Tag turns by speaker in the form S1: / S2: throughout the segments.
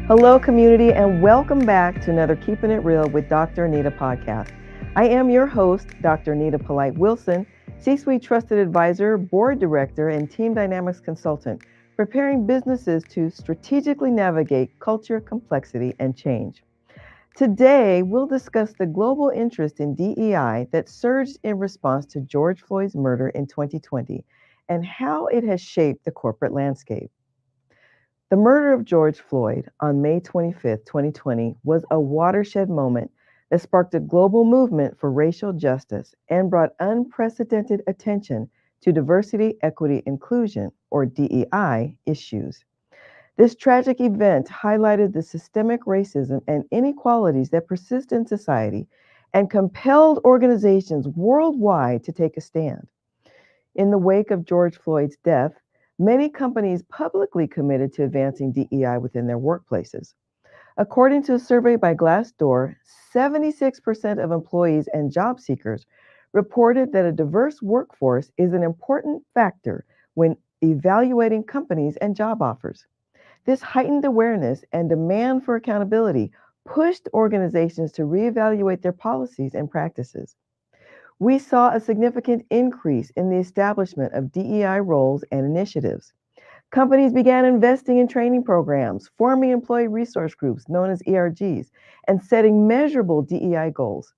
S1: Hello, community, and welcome back to another Keeping It Real with Dr. Anita podcast. I am your host, Dr. Anita Polite Wilson, C-Suite Trusted Advisor, Board Director, and Team Dynamics Consultant, preparing businesses to strategically navigate culture, complexity, and change. Today, we'll discuss the global interest in DEI that surged in response to George Floyd's murder in 2020 and how it has shaped the corporate landscape. The murder of George Floyd on May 25, 2020, was a watershed moment that sparked a global movement for racial justice and brought unprecedented attention to diversity, equity, inclusion, or DEI issues. This tragic event highlighted the systemic racism and inequalities that persist in society and compelled organizations worldwide to take a stand. In the wake of George Floyd's death, many companies publicly committed to advancing DEI within their workplaces. According to a survey by Glassdoor, 76% of employees and job seekers reported that a diverse workforce is an important factor when evaluating companies and job offers. This heightened awareness and demand for accountability pushed organizations to reevaluate their policies and practices. We saw a significant increase in the establishment of DEI roles and initiatives. Companies began investing in training programs, forming employee resource groups known as ERGs, and setting measurable DEI goals.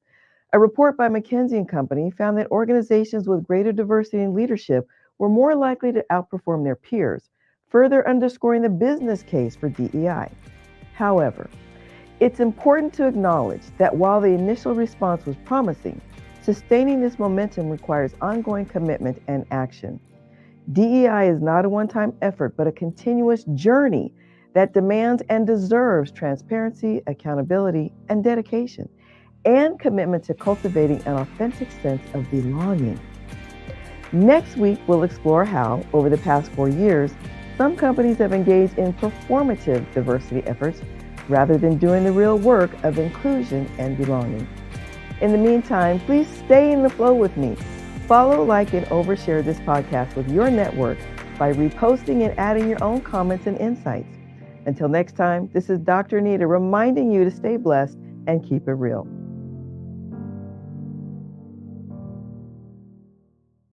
S1: A report by McKinsey & Company found that organizations with greater diversity in leadership were more likely to outperform their peers, further underscoring the business case for DEI. However, it's important to acknowledge that while the initial response was promising, sustaining this momentum requires ongoing commitment and action. DEI is not a one-time effort, but a continuous journey that demands and deserves transparency, accountability, and dedication, and commitment to cultivating an authentic sense of belonging. Next week, we'll explore how, over the past 4 years, some companies have engaged in performative diversity efforts rather than doing the real work of inclusion and belonging. In the meantime, please stay in the flow with me. Follow, like, and overshare this podcast with your network by reposting and adding your own comments and insights. Until next time, this is Dr. Anita reminding you to stay blessed and keep it real.